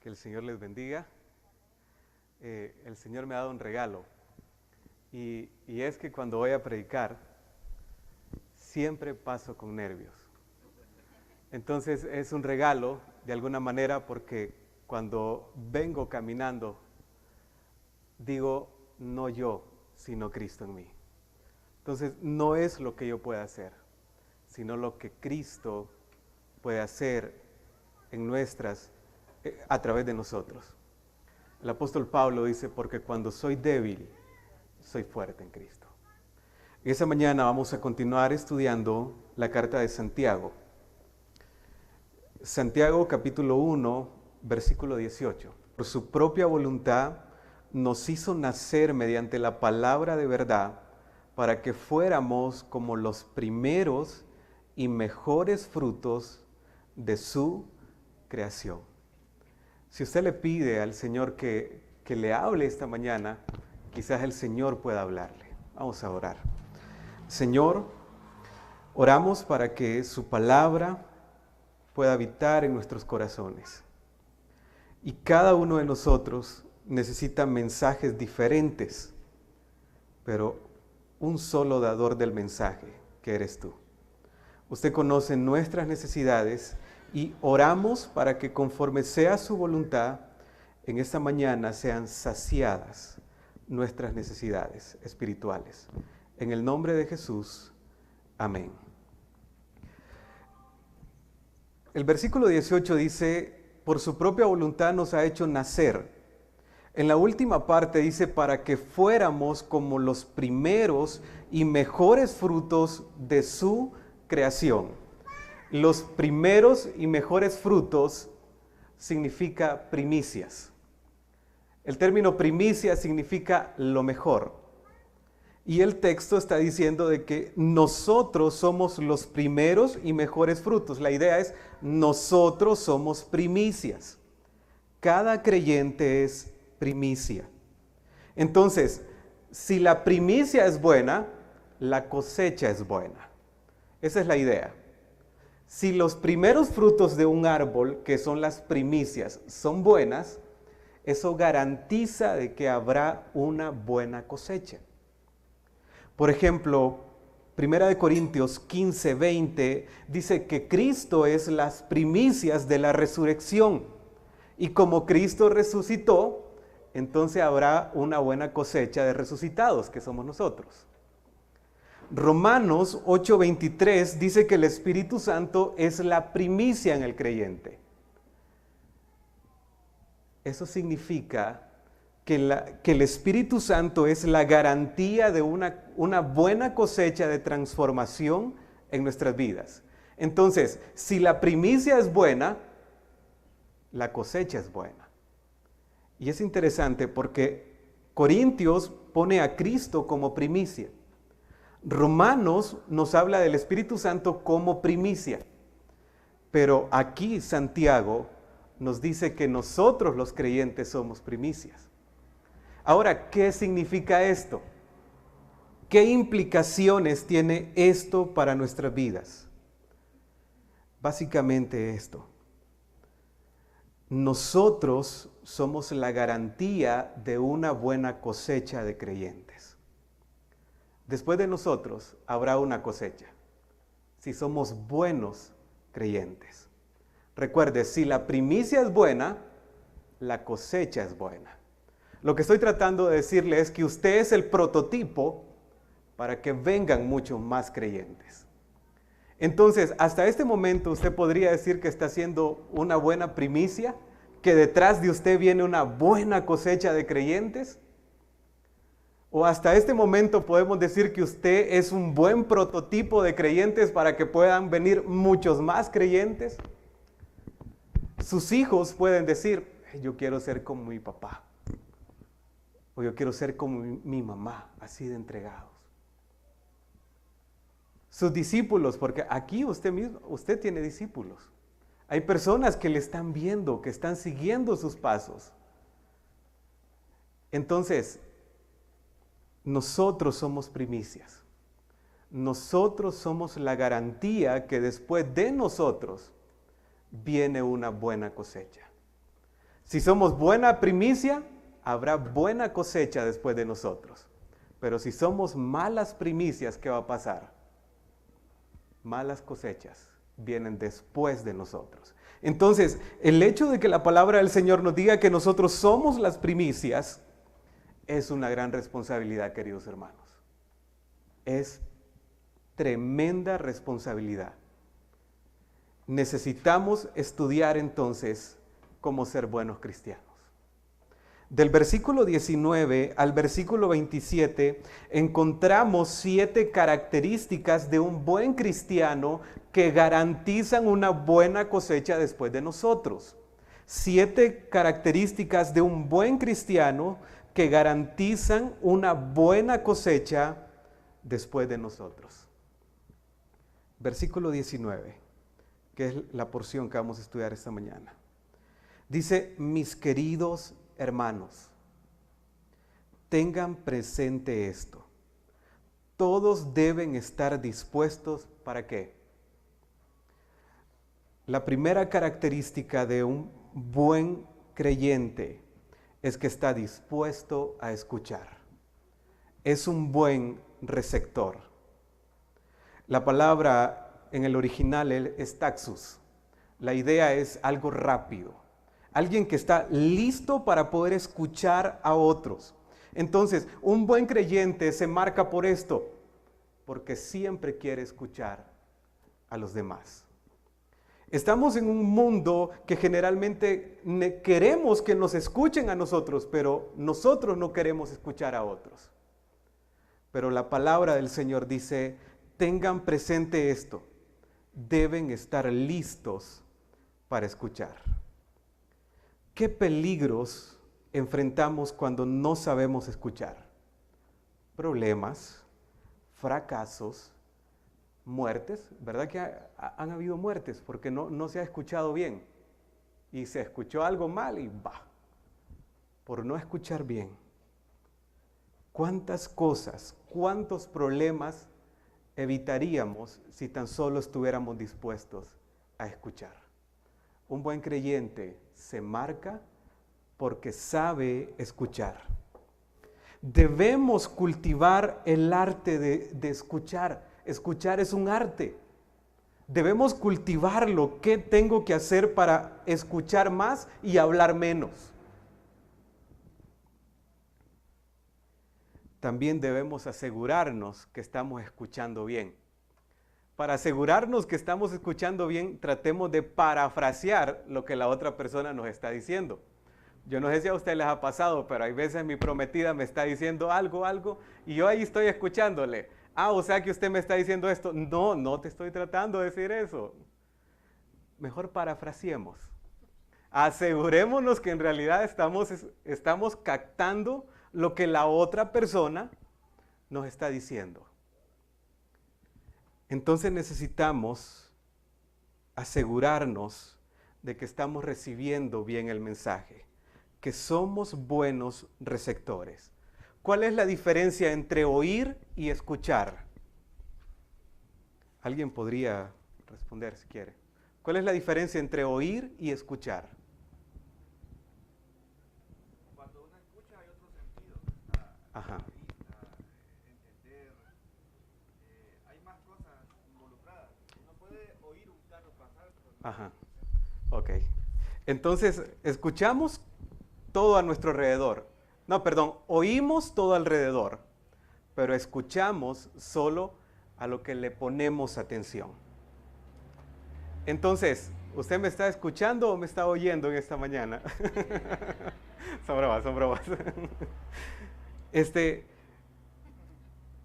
Que el Señor les bendiga. El Señor me ha dado un regalo. Y es que cuando voy a predicar, siempre paso con nervios. Entonces es un regalo, de alguna manera, porque cuando vengo caminando, digo, no yo, sino Cristo en mí. Entonces no es lo que yo pueda hacer, sino lo que Cristo puede hacer en a través de nosotros. El apóstol Pablo dice, porque cuando soy débil, soy fuerte en Cristo. Y esa mañana vamos a continuar estudiando la carta de Santiago. Santiago capítulo 1, versículo 18. Por su propia voluntad nos hizo nacer mediante la palabra de verdad para que fuéramos como los primeros y mejores frutos de su creación. Si usted le pide al Señor que le hable esta mañana, quizás el Señor pueda hablarle. Vamos a orar. Señor, oramos para que su palabra pueda habitar en nuestros corazones. Y cada uno de nosotros necesita mensajes diferentes, pero un solo dador del mensaje, que eres tú. Usted conoce nuestras necesidades y oramos para que conforme sea su voluntad, en esta mañana sean saciadas nuestras necesidades espirituales. En el nombre de Jesús, amén. El versículo 18 dice, por su propia voluntad nos ha hecho nacer. En la última parte dice, para que fuéramos como los primeros y mejores frutos de su creación. Los primeros y mejores frutos significa primicias. El término primicia significa lo mejor. Y el texto está diciendo de que nosotros somos los primeros y mejores frutos. La idea es, nosotros somos primicias. Cada creyente es primicia. Entonces, si la primicia es buena, la cosecha es buena. Esa es la idea. Si los primeros frutos de un árbol, que son las primicias, son buenas, eso garantiza de que habrá una buena cosecha. Por ejemplo, 1 Corintios 15, 20 dice que Cristo es las primicias de la resurrección. Y como Cristo resucitó, entonces habrá una buena cosecha de resucitados, que somos nosotros. Romanos 8:23 dice que el Espíritu Santo es la primicia en el creyente. Eso significa que el Espíritu Santo es la garantía de una buena cosecha de transformación en nuestras vidas. Entonces, si la primicia es buena, la cosecha es buena. Y es interesante porque Corintios pone a Cristo como primicia. Romanos nos habla del Espíritu Santo como primicia. Pero aquí Santiago nos dice que nosotros los creyentes somos primicias. Ahora, ¿qué significa esto? ¿Qué implicaciones tiene esto para nuestras vidas? Básicamente esto. Nosotros somos la garantía de una buena cosecha de creyentes. Después de nosotros habrá una cosecha, si somos buenos creyentes. Recuerde, si la primicia es buena, la cosecha es buena. Lo que estoy tratando de decirle es que usted es el prototipo para que vengan muchos más creyentes. Entonces, hasta este momento usted podría decir que está haciendo una buena primicia, que detrás de usted viene una buena cosecha de creyentes. O hasta este momento podemos decir que usted es un buen prototipo de creyentes para que puedan venir muchos más creyentes. Sus hijos pueden decir, yo quiero ser como mi papá. O yo quiero ser como mi mamá, así de entregados. Sus discípulos, porque aquí usted tiene discípulos. Hay personas que le están viendo, que están siguiendo sus pasos. Entonces, nosotros somos primicias. Nosotros somos la garantía que después de nosotros viene una buena cosecha. Si somos buena primicia, habrá buena cosecha después de nosotros. Pero si somos malas primicias, ¿qué va a pasar? Malas cosechas vienen después de nosotros. Entonces, el hecho de que la palabra del Señor nos diga que nosotros somos las primicias, es una gran responsabilidad, queridos hermanos. Es tremenda responsabilidad. Necesitamos estudiar entonces cómo ser buenos cristianos. Del versículo 19 al versículo 27 encontramos 7 características de un buen cristiano que garantizan una buena cosecha después de nosotros. 7 características de un buen cristiano que garantizan una buena cosecha después de nosotros. Versículo 19, que es la porción que vamos a estudiar esta mañana. Dice, mis queridos hermanos, tengan presente esto. Todos deben estar dispuestos, ¿para qué? La primera característica de un buen creyente es que está dispuesto a escuchar. Es un buen receptor. La palabra en el original es taxus. La idea es algo rápido. Alguien que está listo para poder escuchar a otros. Entonces, un buen creyente se marca por esto, porque siempre quiere escuchar a los demás. Estamos en un mundo que generalmente queremos que nos escuchen a nosotros, pero nosotros no queremos escuchar a otros. Pero la palabra del Señor dice, tengan presente esto, deben estar listos para escuchar. ¿Qué peligros enfrentamos cuando no sabemos escuchar? Problemas, fracasos, muertes. ¿Verdad que han habido muertes? Porque no se ha escuchado bien. Y se escuchó algo mal y va. Por no escuchar bien. ¿Cuántas cosas, cuántos problemas evitaríamos si tan solo estuviéramos dispuestos a escuchar? Un buen creyente se marca porque sabe escuchar. Debemos cultivar el arte de escuchar. Escuchar es un arte. Debemos cultivarlo. ¿Qué tengo que hacer para escuchar más y hablar menos? También debemos asegurarnos que estamos escuchando bien. Para asegurarnos que estamos escuchando bien, tratemos de parafrasear lo que la otra persona nos está diciendo. Yo no sé si a ustedes les ha pasado, pero hay veces mi prometida me está diciendo algo, y yo ahí estoy escuchándole. O sea que usted me está diciendo esto. No te estoy tratando de decir eso. Mejor parafraseemos. Asegurémonos que en realidad estamos captando lo que la otra persona nos está diciendo. Entonces necesitamos asegurarnos de que estamos recibiendo bien el mensaje, que somos buenos receptores. ¿Cuál es la diferencia entre oír y escuchar? Alguien podría responder si quiere. ¿Cuál es la diferencia entre oír y escuchar? Cuando uno escucha hay otro sentido. Ajá. Entender, hay más cosas involucradas. Uno puede oír un carro pasar, pero no. Ajá. Ok. Entonces, escuchamos todo a nuestro alrededor. Oímos todo alrededor, pero escuchamos solo a lo que le ponemos atención. Entonces, ¿usted me está escuchando o me está oyendo en esta mañana? Son bromas.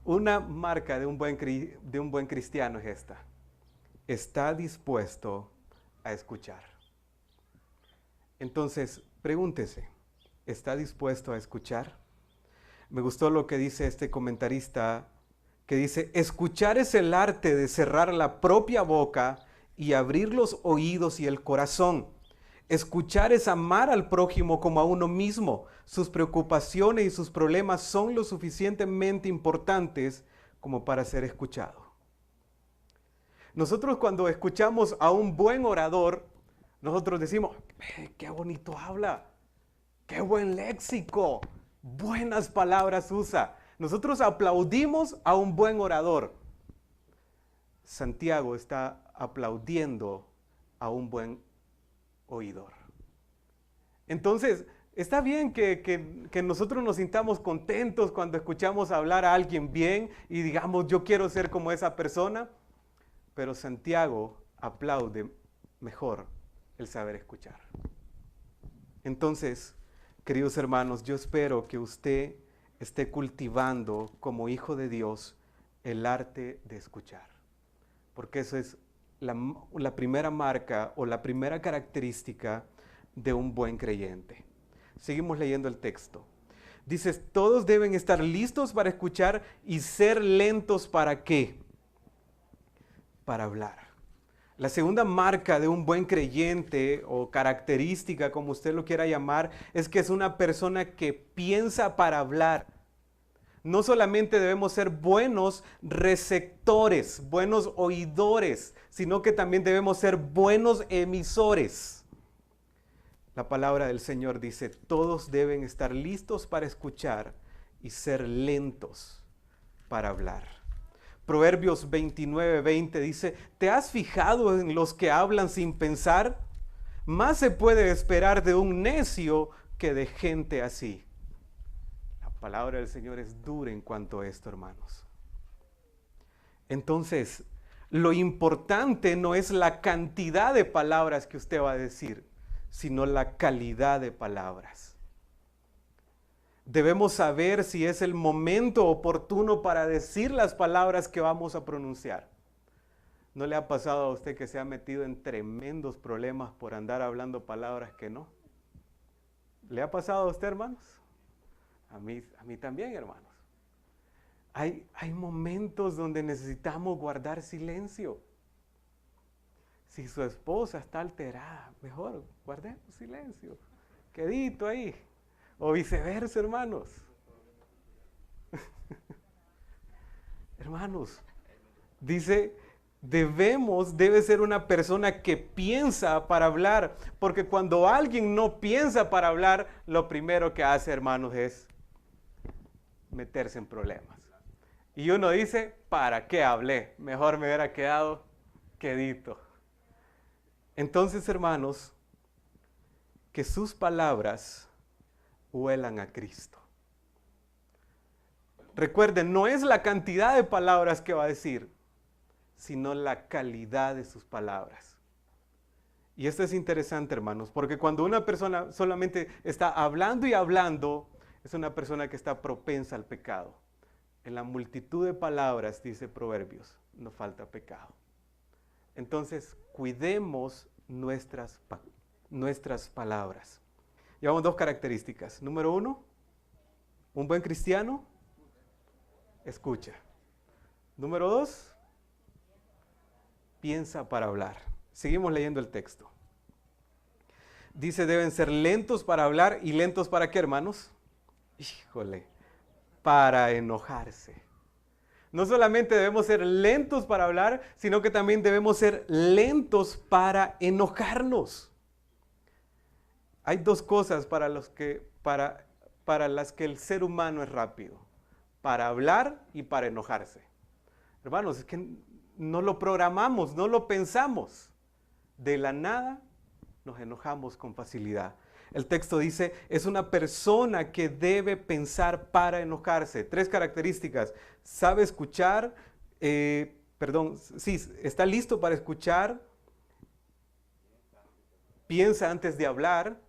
Una marca de un buen cristiano es esta. Está dispuesto a escuchar. Entonces, pregúntese, ¿está dispuesto a escuchar? Me gustó lo que dice este comentarista, que dice, escuchar es el arte de cerrar la propia boca y abrir los oídos y el corazón. Escuchar es amar al prójimo como a uno mismo. Sus preocupaciones y sus problemas son lo suficientemente importantes como para ser escuchado. Nosotros cuando escuchamos a un buen orador, nosotros decimos, qué bonito habla, ¡Qué buen léxico! Buenas palabras usa. Nosotros aplaudimos a un buen orador. Santiago está aplaudiendo a un buen oidor. Entonces, está bien que nosotros nos sintamos contentos cuando escuchamos hablar a alguien bien y digamos, yo quiero ser como esa persona, pero Santiago aplaude mejor el saber escuchar. Entonces, queridos hermanos, yo espero que usted esté cultivando como hijo de Dios el arte de escuchar, porque eso es la primera marca o la primera característica de un buen creyente. Seguimos leyendo el texto. Dice, todos deben estar listos para escuchar y ser lentos ¿para qué? Para hablar. La segunda marca de un buen creyente o característica, como usted lo quiera llamar, es que es una persona que piensa para hablar. No solamente debemos ser buenos receptores, buenos oidores, sino que también debemos ser buenos emisores. La palabra del Señor dice, todos deben estar listos para escuchar y ser lentos para hablar. Proverbios 29:20 dice, ¿te has fijado en los que hablan sin pensar? Más se puede esperar de un necio que de gente así. La palabra del Señor es dura en cuanto a esto, hermanos. Entonces, lo importante no es la cantidad de palabras que usted va a decir, sino la calidad de palabras. Debemos saber si es el momento oportuno para decir las palabras que vamos a pronunciar. ¿No le ha pasado a usted que se ha metido en tremendos problemas por andar hablando palabras que no? ¿Le ha pasado a usted, hermanos? A mí también, hermanos. Hay momentos donde necesitamos guardar silencio. Si su esposa está alterada, mejor guardemos silencio. Quedito ahí. O viceversa, hermanos. Hermanos, dice, debe ser una persona que piensa para hablar, porque cuando alguien no piensa para hablar, lo primero que hace, hermanos, es meterse en problemas. Y uno dice, ¿para qué hablé? Mejor me hubiera quedado quedito. Entonces, hermanos, que sus palabras huelan a Cristo. Recuerden, no es la cantidad de palabras que va a decir, sino la calidad de sus palabras. Y esto es interesante, hermanos, porque cuando una persona solamente está hablando y hablando, es una persona que está propensa al pecado. En la multitud de palabras, dice Proverbios, no falta pecado. Entonces, cuidemos nuestras palabras. Llevamos dos características. Número 1, un buen cristiano escucha. Número 2, piensa para hablar. Seguimos leyendo el texto. Dice, deben ser lentos para hablar. ¿Y lentos para qué, hermanos? Híjole, para enojarse. No solamente debemos ser lentos para hablar, sino que también debemos ser lentos para enojarnos. Hay dos cosas para las que el ser humano es rápido: para hablar y para enojarse. Hermanos, es que no lo programamos, no lo pensamos. De la nada nos enojamos con facilidad. El texto dice, es una persona que debe pensar para enojarse. 3 características: sabe escuchar, está listo para escuchar, piensa antes de hablar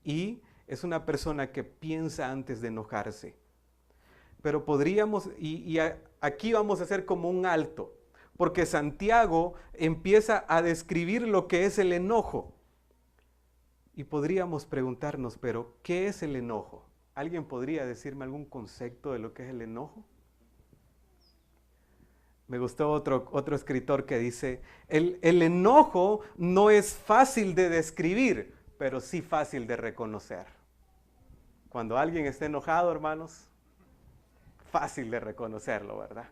y es una persona que piensa antes de enojarse. Pero podríamos, aquí vamos a hacer como un alto, porque Santiago empieza a describir lo que es el enojo. Y podríamos preguntarnos, pero ¿qué es el enojo? ¿Alguien podría decirme algún concepto de lo que es el enojo? Me gustó otro escritor que dice, el enojo no es fácil de describir, pero sí fácil de reconocer. Cuando alguien está enojado, hermanos, fácil de reconocerlo, ¿verdad?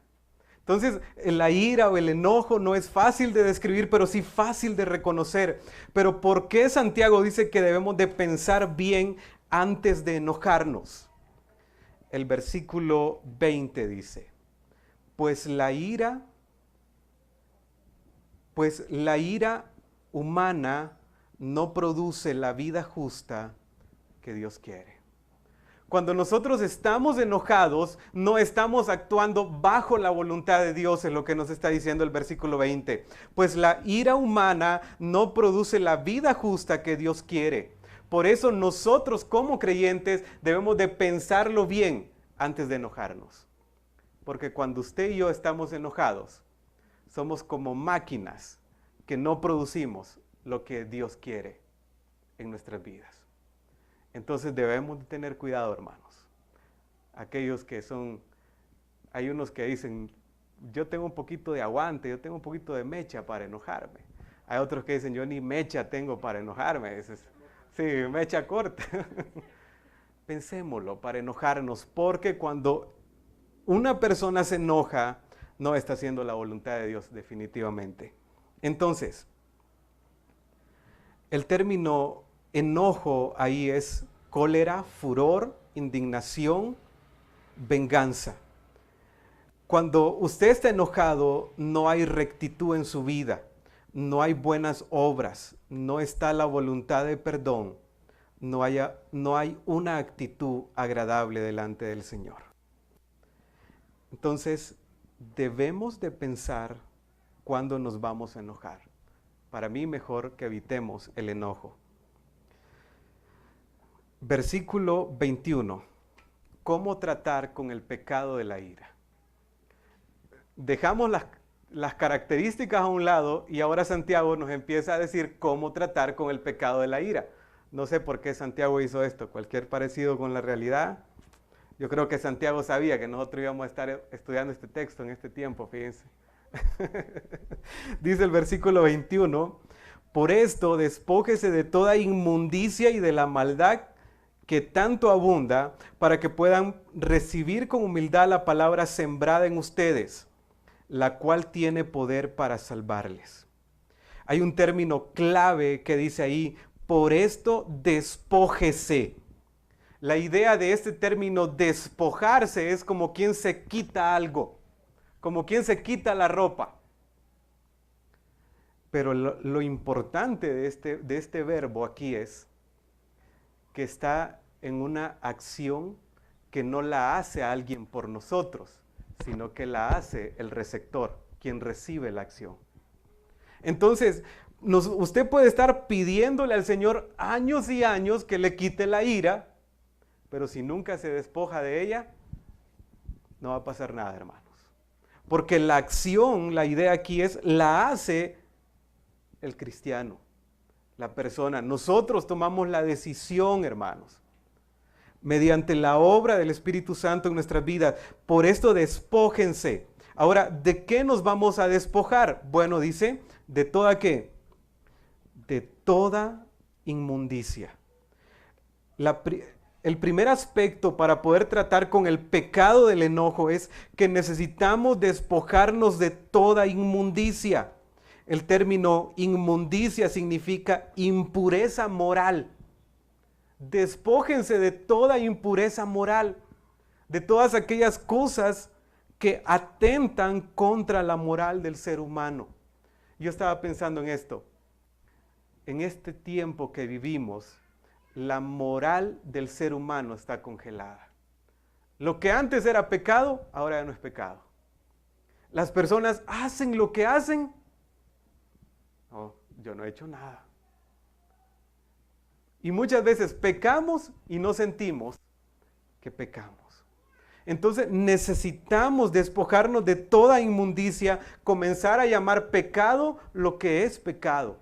Entonces, la ira o el enojo no es fácil de describir, pero sí fácil de reconocer. Pero ¿por qué Santiago dice que debemos de pensar bien antes de enojarnos. El versículo 20 dice, pues la ira humana no produce la vida justa que Dios quiere. Cuando nosotros estamos enojados, no estamos actuando bajo la voluntad de Dios, es lo que nos está diciendo el versículo 20. Pues la ira humana no produce la vida justa que Dios quiere. Por eso nosotros como creyentes debemos de pensarlo bien antes de enojarnos. Porque cuando usted y yo estamos enojados, somos como máquinas que no producimos lo que Dios quiere en nuestras vidas. Entonces debemos de tener cuidado, hermanos. Aquellos que hay unos que dicen, yo tengo un poquito de aguante, yo tengo un poquito de mecha para enojarme. Hay otros que dicen, yo ni mecha tengo para enojarme. Sí, mecha corta. Pensémoslo para enojarnos, porque cuando una persona se enoja, no está haciendo la voluntad de Dios definitivamente. Entonces, el término enojo ahí es cólera, furor, indignación, venganza. Cuando usted está enojado, no hay rectitud en su vida, no hay buenas obras, no está la voluntad de perdón, no hay una actitud agradable delante del Señor. Entonces, debemos de pensar cuándo nos vamos a enojar. Para mí, mejor que evitemos el enojo. Versículo 21. ¿Cómo tratar con el pecado de la ira? Dejamos las características a un lado y ahora Santiago nos empieza a decir cómo tratar con el pecado de la ira. No sé por qué Santiago hizo esto. Cualquier parecido con la realidad. Yo creo que Santiago sabía que nosotros íbamos a estar estudiando este texto en este tiempo, fíjense. Dice el versículo 21, por esto despójese de toda inmundicia y de la maldad que tanto abunda, para que puedan recibir con humildad la palabra sembrada en ustedes, la cual tiene poder para salvarles. Hay un término clave que dice ahí, por esto despójese. La idea de este término despojarse es como quien se quita algo, como quien se quita la ropa. Pero lo importante de este verbo aquí es que está en una acción que no la hace alguien por nosotros, sino que la hace el receptor, quien recibe la acción. Entonces, usted puede estar pidiéndole al Señor años y años que le quite la ira, pero si nunca se despoja de ella, no va a pasar nada, hermanos. Porque la acción, la idea aquí es, la hace el cristiano, la persona. Nosotros tomamos la decisión, hermanos, mediante la obra del Espíritu Santo en nuestras vidas. Por esto despójense. Ahora, ¿de qué nos vamos a despojar? Bueno, dice, ¿de toda qué? De toda inmundicia. El primer aspecto para poder tratar con el pecado del enojo es que necesitamos despojarnos de toda inmundicia. El término inmundicia significa impureza moral. Despójense de toda impureza moral, de todas aquellas cosas que atentan contra la moral del ser humano. Yo estaba pensando en esto. En este tiempo que vivimos, la moral del ser humano está congelada. Lo que antes era pecado, ahora ya no es pecado. Las personas hacen lo que hacen. No, yo no he hecho nada. Y muchas veces pecamos y no sentimos que pecamos. Entonces necesitamos despojarnos de toda inmundicia, comenzar a llamar pecado lo que es pecado.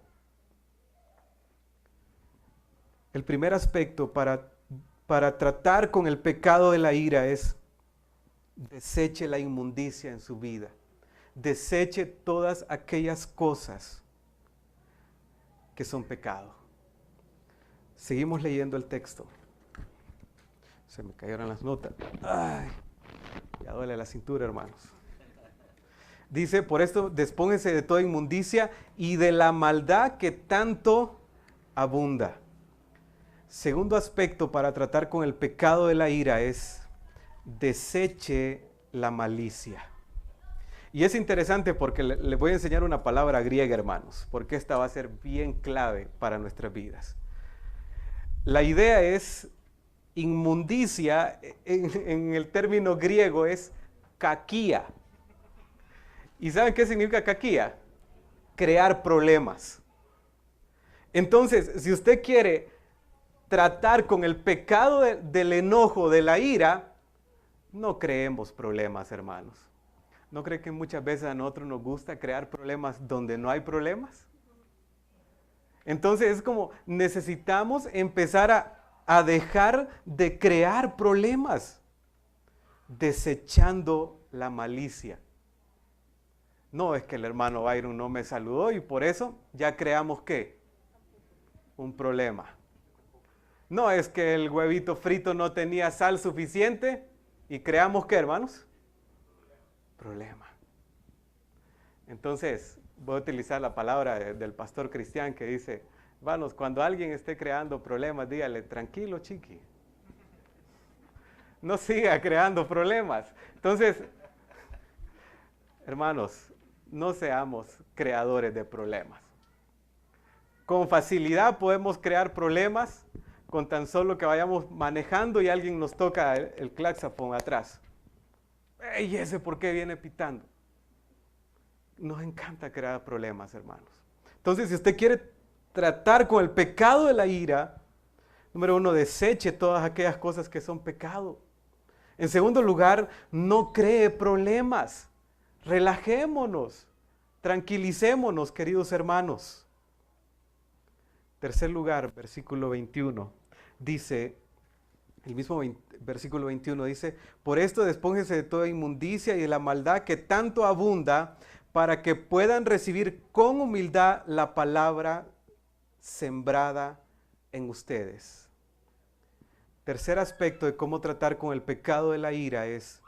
El primer aspecto para tratar con el pecado de la ira es deseche la inmundicia en su vida. Deseche todas aquellas cosas que son pecado. Seguimos leyendo el texto. Se me cayeron las notas. Ay, ya duele la cintura, hermanos. Dice, por esto despónganse de toda inmundicia y de la maldad que tanto abunda. Segundo aspecto para tratar con el pecado de la ira es deseche la malicia. Y es interesante porque les voy a enseñar una palabra griega, hermanos, porque esta va a ser bien clave para nuestras vidas. La idea es inmundicia, en el término griego es kakia. ¿Y saben qué significa kakia? Crear problemas. Entonces, si usted quiere tratar con el pecado del enojo, de la ira, no creemos problemas, hermanos. ¿No cree que muchas veces a nosotros nos gusta crear problemas donde no hay problemas? Entonces es como necesitamos empezar a dejar de crear problemas, desechando la malicia. No es que el hermano Byron no me saludó y por eso ya creamos ¿qué? Un problema. No es que el huevito frito no tenía sal suficiente y creamos ¿qué, hermanos? Problema. Entonces, voy a utilizar la palabra del pastor Cristian que dice, hermanos, cuando alguien esté creando problemas, dígale, tranquilo, chiqui. No siga creando problemas. Entonces, hermanos, no seamos creadores de problemas. Con facilidad podemos crear problemas con tan solo que vayamos manejando y alguien nos toca el claxon atrás. ¿Y ese por qué viene pitando? Nos encanta crear problemas, hermanos. Entonces, si usted quiere tratar con el pecado de la ira, número uno, deseche todas aquellas cosas que son pecado. En segundo lugar, no cree problemas. Relajémonos, tranquilicémonos, queridos hermanos. Tercer lugar, versículo 21, dice, el mismo versículo 21 dice, por esto despónjense de toda inmundicia y de la maldad que tanto abunda, para que puedan recibir con humildad la palabra sembrada en ustedes. Tercer aspecto de cómo tratar con el pecado de la ira es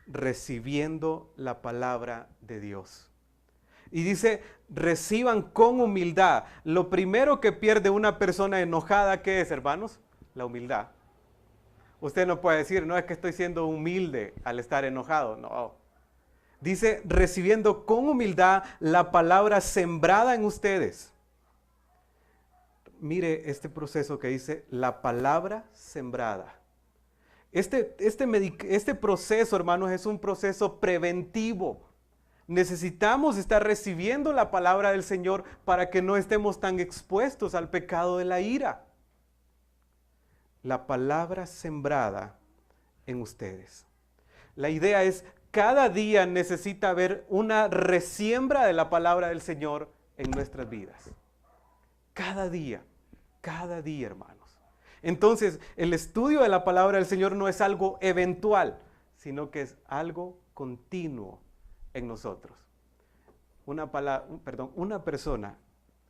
recibiendo la palabra de Dios. Y dice, reciban con humildad. Lo primero que pierde una persona enojada, ¿qué es, hermanos? La humildad. Usted no puede decir, no es que estoy siendo humilde al estar enojado. No. Dice, recibiendo con humildad la palabra sembrada en ustedes. Mire este proceso que dice, la palabra sembrada. Este proceso, hermanos, es un proceso preventivo. Necesitamos estar recibiendo la palabra del Señor para que no estemos tan expuestos al pecado de la ira. La palabra sembrada en ustedes. La idea es, cada día necesita haber una resiembra de la palabra del Señor en nuestras vidas. Cada día, hermanos. Entonces, el estudio de la palabra del Señor no es algo eventual, sino que es algo continuo en nosotros. Una persona,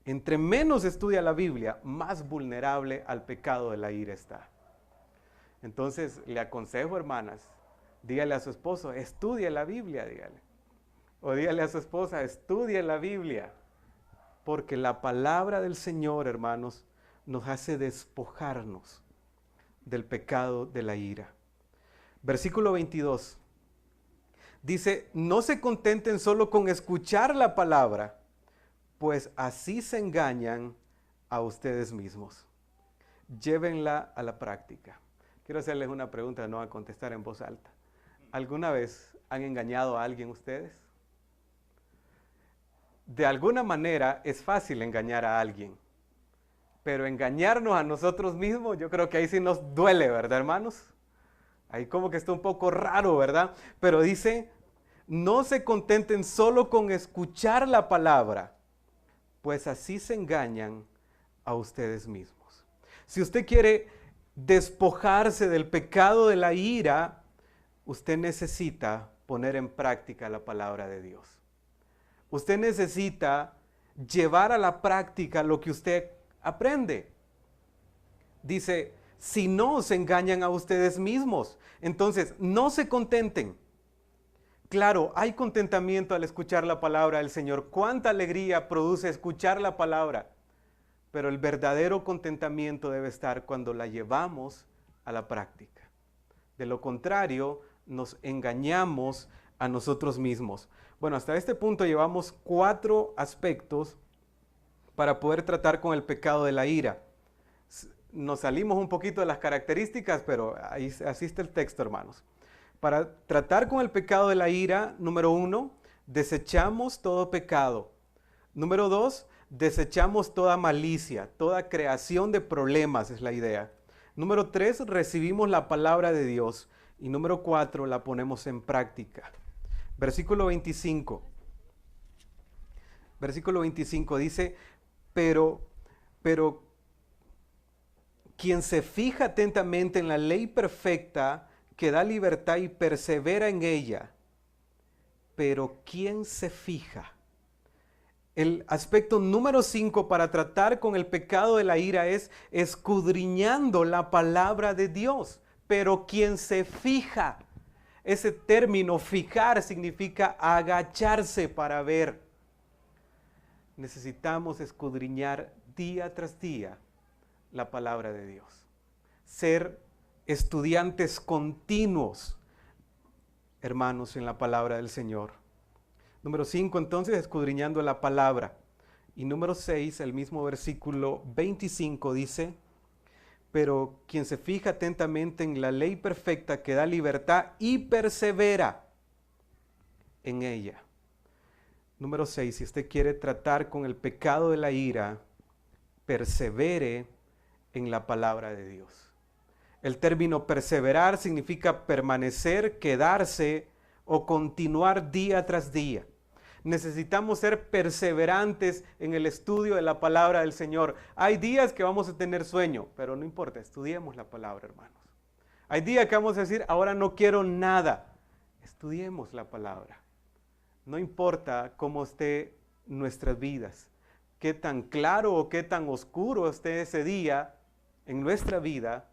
entre menos estudia la Biblia, más vulnerable al pecado de la ira está. Entonces, le aconsejo, hermanas, dígale a su esposo, estudie la Biblia, dígale. O dígale a su esposa, estudie la Biblia. Porque la palabra del Señor, hermanos, nos hace despojarnos del pecado de la ira. Versículo 22. Dice, no se contenten solo con escuchar la palabra, pues así se engañan a ustedes mismos. Llévenla a la práctica. Quiero hacerles una pregunta, no a contestar en voz alta. ¿Alguna vez han engañado a alguien ustedes? De alguna manera es fácil engañar a alguien, pero engañarnos a nosotros mismos, yo creo que ahí sí nos duele, ¿verdad, hermanos? Ahí como que está un poco raro, ¿verdad? Pero dice, no se contenten solo con escuchar la palabra, pues así se engañan a ustedes mismos. Si usted quiere despojarse del pecado de la ira, usted necesita poner en práctica la palabra de Dios. Usted necesita llevar a la práctica lo que usted aprende. Dice, si no, se engañan a ustedes mismos. Entonces, no se contenten. Claro, hay contentamiento al escuchar la palabra del Señor. ¿Cuánta alegría produce escuchar la palabra? pero el verdadero contentamiento debe estar cuando la llevamos a la práctica. De lo contrario, nos engañamos a nosotros mismos. Bueno, hasta este punto llevamos 4 aspectos para poder tratar con el pecado de la ira. Nos salimos un poquito de las características, pero ahí asiste el texto, hermanos. Para tratar con el pecado de la ira, número 1, desechamos todo pecado. Número 2, desechamos toda malicia, toda creación de problemas es la idea. Número 3, recibimos la palabra de Dios. Y número 4, la ponemos en práctica. Versículo 25. Versículo 25 dice, pero quien se fija atentamente en la ley perfecta que da libertad y persevera en ella. Pero ¿quién se fija? El aspecto número 5 para tratar con el pecado de la ira es escudriñando la palabra de Dios. Pero quien se fija, ese término fijar significa agacharse para ver. Necesitamos escudriñar día tras día la palabra de Dios. Ser estudiantes continuos, hermanos, en la palabra del Señor. Número 5, entonces, escudriñando la palabra. Y número 6, el mismo versículo 25 dice, pero quien se fija atentamente en la ley perfecta que da libertad y persevera en ella. Número 6, si usted quiere tratar con el pecado de la ira, persevere en la palabra de Dios. El término perseverar significa permanecer, quedarse o continuar día tras día. Necesitamos ser perseverantes en el estudio de la palabra del Señor. Hay días que vamos a tener sueño, pero no importa, estudiemos la palabra, hermanos. Hay días que vamos a decir, ahora no quiero nada. Estudiemos la palabra. No importa cómo esté nuestras vidas, qué tan claro o qué tan oscuro esté ese día en nuestra vida,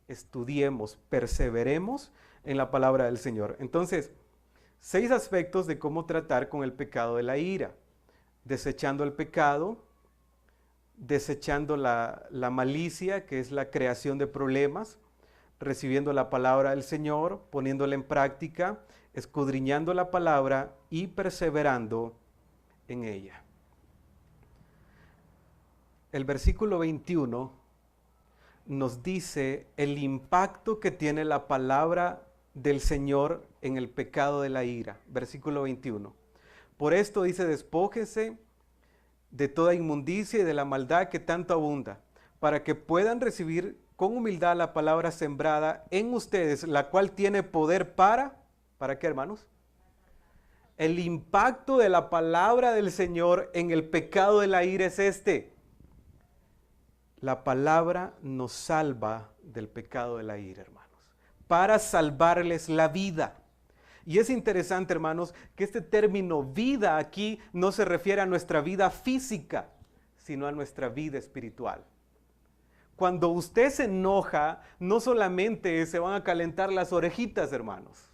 estudiemos, perseveremos en la palabra del Señor. Entonces, 6 aspectos de cómo tratar con el pecado de la ira. Desechando el pecado, desechando la malicia, que es la creación de problemas, recibiendo la palabra del Señor, poniéndola en práctica, escudriñando la palabra y perseverando en ella. El versículo 21 nos dice el impacto que tiene la palabra del Señor en el pecado de la ira. Versículo 21. Por esto dice, despójese de toda inmundicia y de la maldad que tanto abunda, para que puedan recibir con humildad la palabra sembrada en ustedes, la cual tiene poder ¿para qué, hermanos? El impacto de la palabra del Señor en el pecado de la ira es este. La palabra nos salva del pecado de la ira, hermanos, para salvarles la vida. Y es interesante, hermanos, que este término vida aquí no se refiere a nuestra vida física, sino a nuestra vida espiritual. Cuando usted se enoja, no solamente se van a calentar las orejitas, hermanos.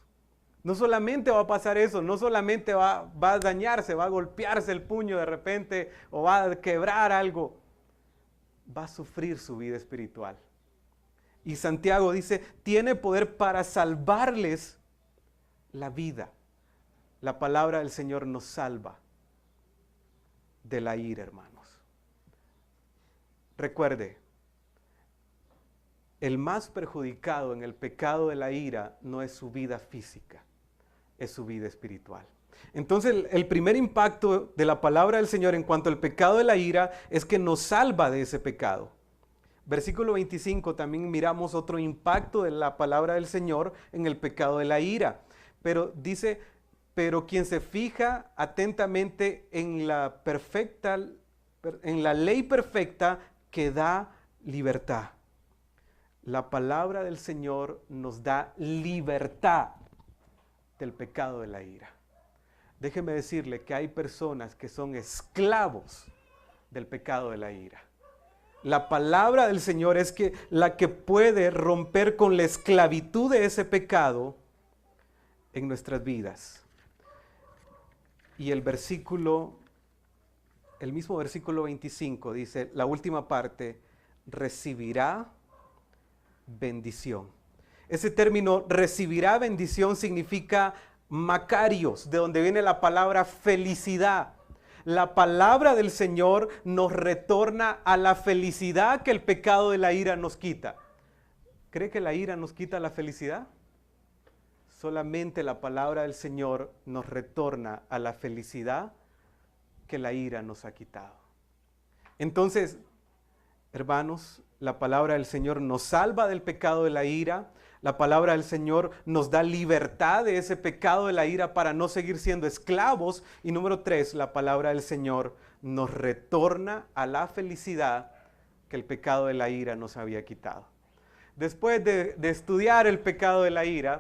No solamente va a pasar eso, no solamente va a dañarse, va a golpearse el puño de repente o va a quebrar algo. Va a sufrir su vida espiritual. Y Santiago dice, tiene poder para salvarles la vida. La palabra del Señor nos salva de la ira, hermanos. Recuerde, el más perjudicado en el pecado de la ira no es su vida física, es su vida espiritual. Entonces, el primer impacto de la palabra del Señor en cuanto al pecado de la ira es que nos salva de ese pecado. Versículo 25, también miramos otro impacto de la palabra del Señor en el pecado de la ira. Pero dice, pero quien se fija atentamente en la ley perfecta que da libertad. La palabra del Señor nos da libertad del pecado de la ira. Déjeme decirle que hay personas que son esclavos del pecado de la ira. La palabra del Señor es la que puede romper con la esclavitud de ese pecado en nuestras vidas. Y el versículo el mismo versículo 25 dice, la última parte, recibirá bendición. Ese término recibirá bendición significa Macarios, de donde viene la palabra felicidad. La palabra del Señor nos retorna a la felicidad que el pecado de la ira nos quita. ¿Cree que la ira nos quita la felicidad? Solamente la palabra del Señor nos retorna a la felicidad que la ira nos ha quitado. Entonces, hermanos, la palabra del Señor nos salva del pecado de la ira. La palabra del Señor nos da libertad de ese pecado de la ira para no seguir siendo esclavos. Y número 3, la palabra del Señor nos retorna a la felicidad que el pecado de la ira nos había quitado. Después de estudiar el pecado de la ira,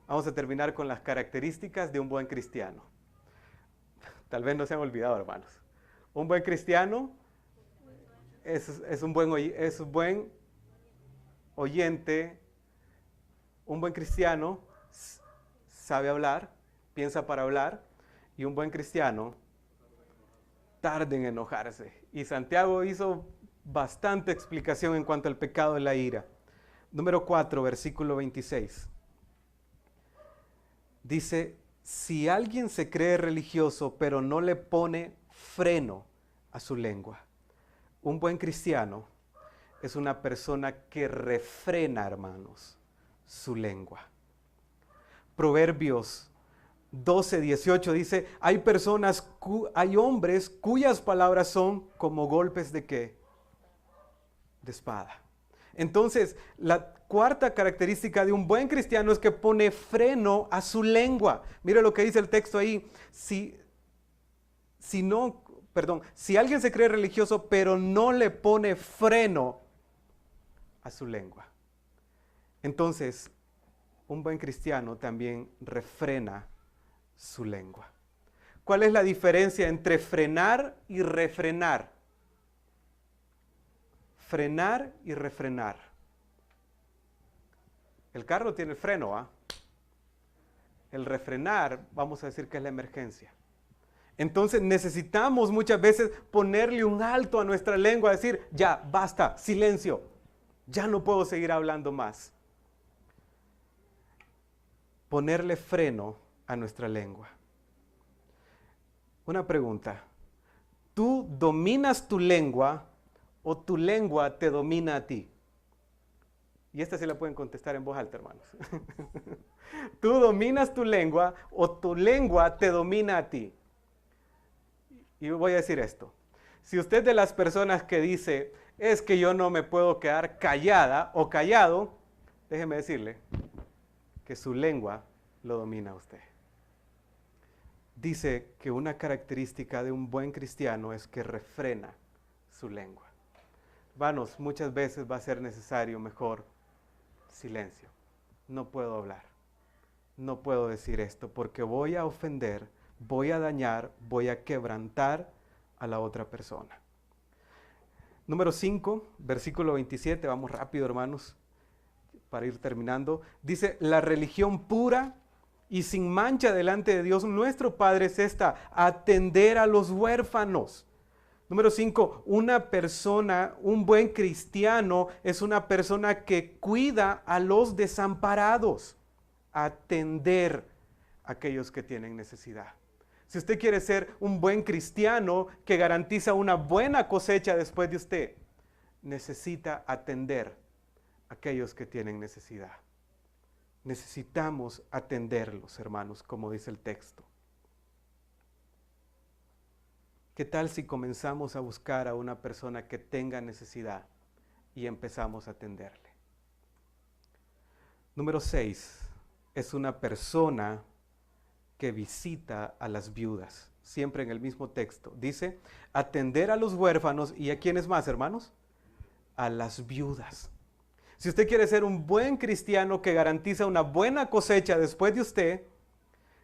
vamos a terminar con las características de un buen cristiano. Tal vez no se han olvidado, hermanos. Un buen cristiano es un buen oyente. Un buen cristiano sabe hablar, piensa para hablar, y un buen cristiano tarda en enojarse. Y Santiago hizo bastante explicación en cuanto al pecado de la ira. Número 4, versículo 26. Dice, si alguien se cree religioso, pero no le pone freno a su lengua. Un buen cristiano es una persona que refrena, hermanos, su lengua. Proverbios 12:18 dice, hay hombres cuyas palabras son como golpes de ¿qué? De espada. Entonces, la cuarta característica de un buen cristiano es que pone freno a su lengua. Mire lo que dice el texto ahí. Si alguien se cree religioso, pero no le pone freno a su lengua. Entonces, un buen cristiano también refrena su lengua. ¿Cuál es la diferencia entre frenar y refrenar? Frenar y refrenar. El carro tiene freno, ¿ah? El refrenar, vamos a decir que es la emergencia. Entonces necesitamos muchas veces ponerle un alto a nuestra lengua, decir, ya, basta, silencio, ya no puedo seguir hablando más. Ponerle freno a nuestra lengua. Una pregunta, ¿tú dominas tu lengua o tu lengua te domina a ti? Y esta sí la pueden contestar en voz alta, hermanos. ¿Tú dominas tu lengua o tu lengua te domina a ti? Y voy a decir esto. Si usted es de las personas que dice, es que yo no me puedo quedar callada o callado, déjeme decirle que su lengua lo domina a usted. Dice que una característica de un buen cristiano es que refrena su lengua. Hermanos, muchas veces va a ser necesario mejor silencio. No puedo hablar. No puedo decir esto porque voy a ofender, voy a dañar, voy a quebrantar a la otra persona. Número 5, versículo 27, vamos rápido, hermanos, para ir terminando. Dice, la religión pura y sin mancha delante de Dios nuestro Padre es esta, atender a los huérfanos. Número 5, una persona, un buen cristiano es una persona que cuida a los desamparados, atender a aquellos que tienen necesidad. Si usted quiere ser un buen cristiano que garantiza una buena cosecha después de usted, necesita atender a aquellos que tienen necesidad. Necesitamos atenderlos, hermanos, como dice el texto. ¿Qué tal si comenzamos a buscar a una persona que tenga necesidad y empezamos a atenderle? Número 6, es una persona que visita a las viudas. Siempre en el mismo texto. Dice, atender a los huérfanos y ¿a quiénes más, hermanos? A las viudas. Si usted quiere ser un buen cristiano que garantiza una buena cosecha después de usted,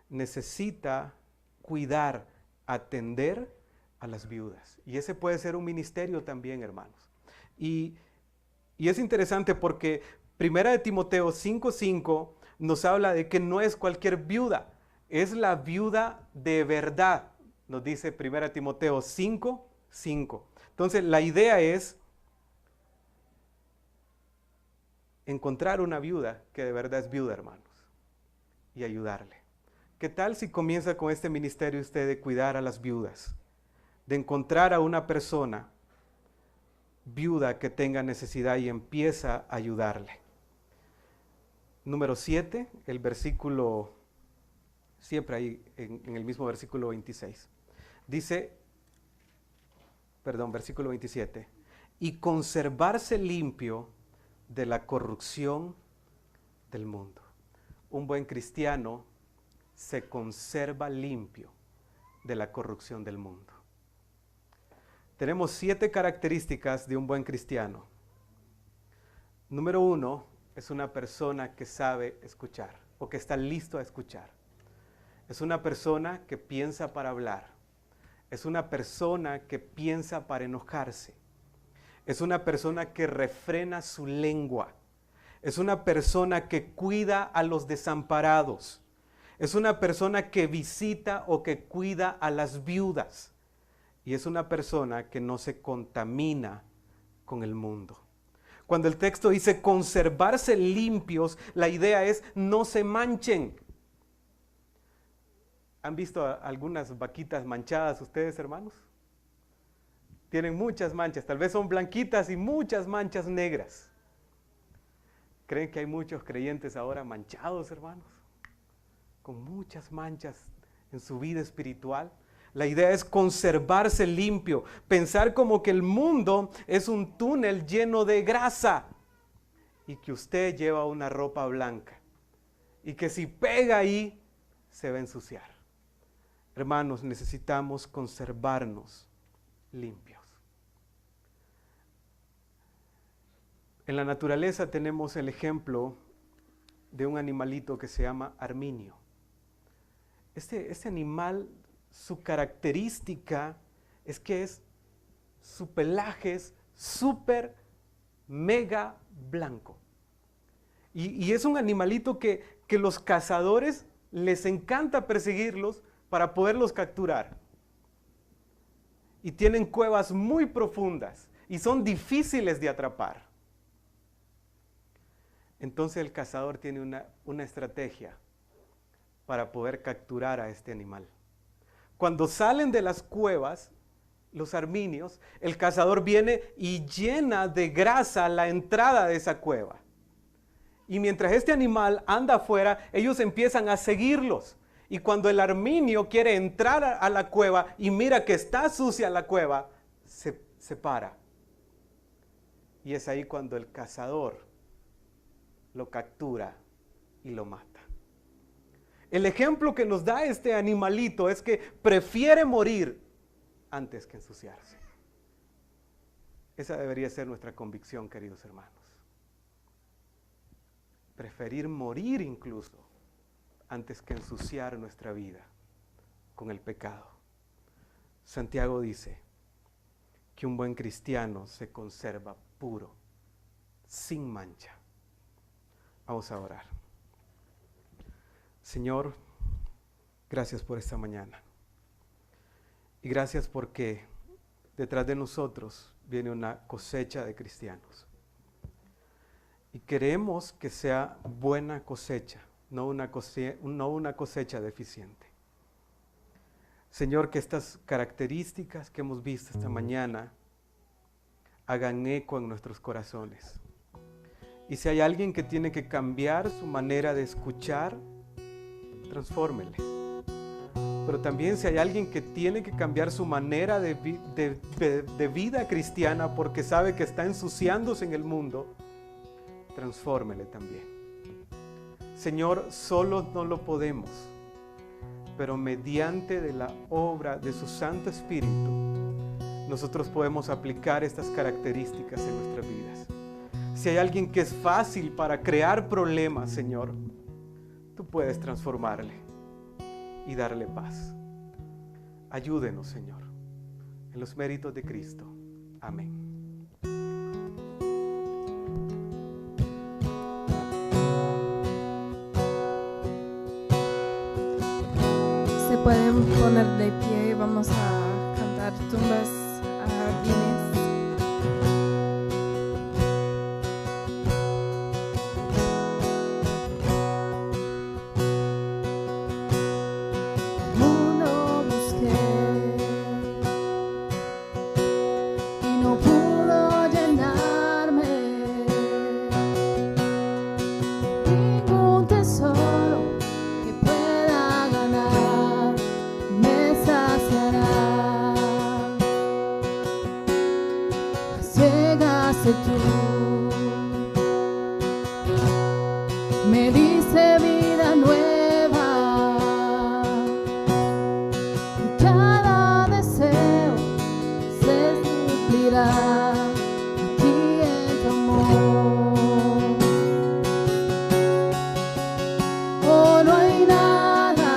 necesita cuidar, atender a las viudas. Y ese puede ser un ministerio también, hermanos. Y es interesante porque 1 Timoteo 5:5 nos habla de que no es cualquier viuda, es la viuda de verdad. Nos dice 1 Timoteo 5, 5. Entonces, la idea es encontrar una viuda que de verdad es viuda, hermanos, y ayudarle. ¿Qué tal si comienza con este ministerio usted de cuidar a las viudas? De encontrar a una persona viuda que tenga necesidad y empieza a ayudarle. Número 7, el versículo, siempre ahí en el mismo versículo 26. Dice, versículo 27, y conservarse limpio de la corrupción del mundo. Un buen cristiano se conserva limpio de la corrupción del mundo. Tenemos 7 características de un buen cristiano. Número 1, es una persona que sabe escuchar o que está listo a escuchar. Es una persona que piensa para hablar. Es una persona que piensa para enojarse. Es una persona que refrena su lengua. Es una persona que cuida a los desamparados. Es una persona que visita o que cuida a las viudas. Y es una persona que no se contamina con el mundo. Cuando el texto dice conservarse limpios, la idea es no se manchen. ¿Han visto algunas vaquitas manchadas ustedes, hermanos? Tienen muchas manchas, tal vez son blanquitas y muchas manchas negras. ¿Creen que hay muchos creyentes ahora manchados, hermanos? Con muchas manchas en su vida espiritual. La idea es conservarse limpio, pensar como que el mundo es un túnel lleno de grasa y que usted lleva una ropa blanca y que si pega ahí se va a ensuciar. Hermanos, necesitamos conservarnos limpios. En la naturaleza tenemos el ejemplo de un animalito que se llama arminio. Este animal, su característica es que su pelaje es súper, mega blanco. Y es un animalito que los cazadores les encanta perseguirlos para poderlos capturar. Y tienen cuevas muy profundas y son difíciles de atrapar. Entonces el cazador tiene una estrategia para poder capturar a este animal. Cuando salen de las cuevas, los arminios, el cazador viene y llena de grasa la entrada de esa cueva. Y mientras este animal anda afuera, ellos empiezan a seguirlos. Y cuando el arminio quiere entrar a la cueva y mira que está sucia la cueva, se para. Y es ahí cuando el cazador lo captura y lo mata. El ejemplo que nos da este animalito es que prefiere morir antes que ensuciarse. Esa debería ser nuestra convicción, queridos hermanos. Preferir morir incluso antes que ensuciar nuestra vida con el pecado. Santiago dice que un buen cristiano se conserva puro, sin mancha. Vamos a orar. Señor, gracias por esta mañana. Y gracias porque detrás de nosotros viene una cosecha de cristianos. Y queremos que sea buena cosecha, no una cosecha deficiente. Señor, que estas características que hemos visto esta mañana hagan eco en nuestros corazones. Y si hay alguien que tiene que cambiar su manera de escuchar, transfórmele. Pero también si hay alguien que tiene que cambiar su manera de vida cristiana porque sabe que está ensuciándose en el mundo, transfórmele también. Señor, solos no lo podemos, pero mediante de la obra de su Santo Espíritu, nosotros podemos aplicar estas características en nuestras vidas. Si hay alguien que es fácil para crear problemas, Señor, tú puedes transformarle y darle paz. Ayúdenos, Señor, en los méritos de Cristo. Amén. Se pueden poner de pie y vamos a cantar tumbas me dice vida nueva. Y cada deseo se cumplirá aquí en tu amor. Oh, no hay nada,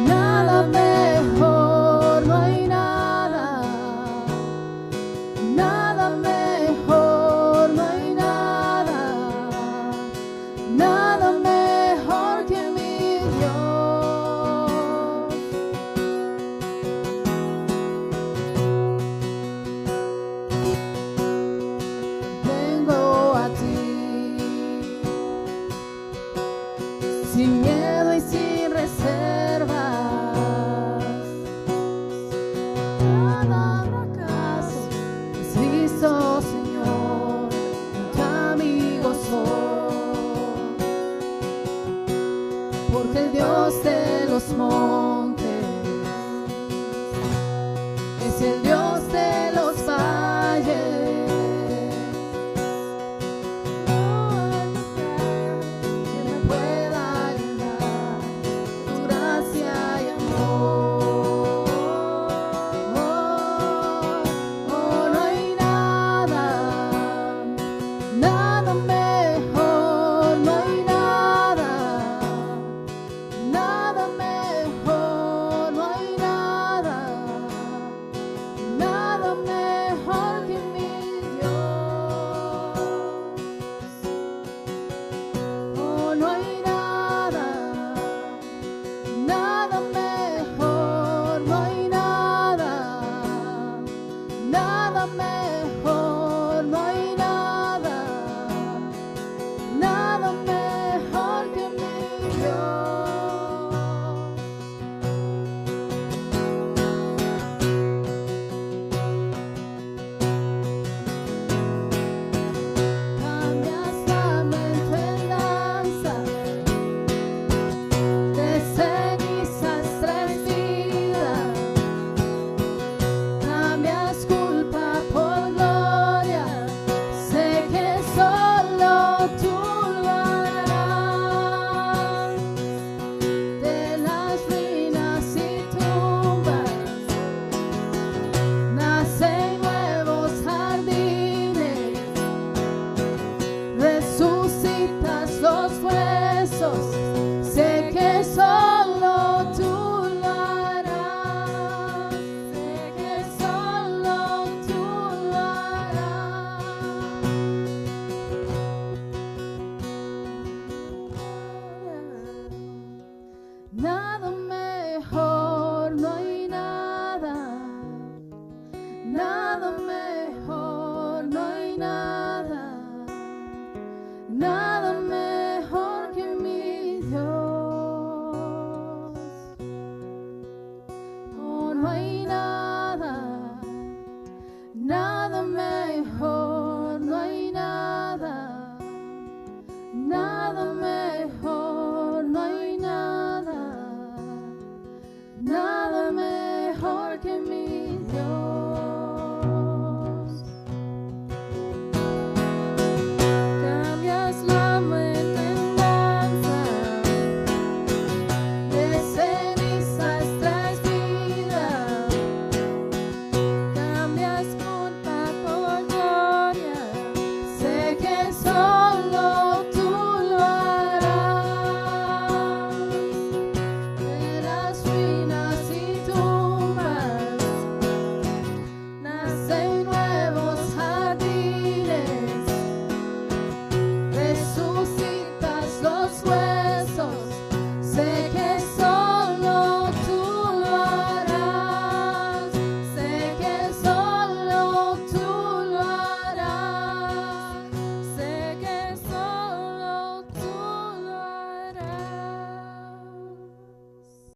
nada mejor, no hay nada, nada mejor, no hay nada, nada mejor que mi Dios. Vengo a ti sin miedo y sin reservas. Cada fracaso es visto, Señor, tu amigo soy. Porque el Dios de los montes es el Dios de los valles. Que me pueda llenar tu gracia y amor. Oh, no hay nada, nada mejor, no hay nada, nada mejor, no hay nada, nada mejor que mi Dios. Oh, no hay nada, nada mejor, no hay nada, nada mejor, no hay nada, nada mejor que mi Dios. Cambias lamento en danza, de cenizas traes vida, cambias culpa por gloria, sé que solo tú lo harás. De las ruinas y tumbas nacen nuevos jardines, resucitas los huesos, sé que solo tú lo harás, sé que solo tú lo harás. Nada mejor, no hay nada, nada mejor, no hay nada, nada mejor que mi Dios. Oh, no hay nada, nada mejor, no hay nada, nada mejor.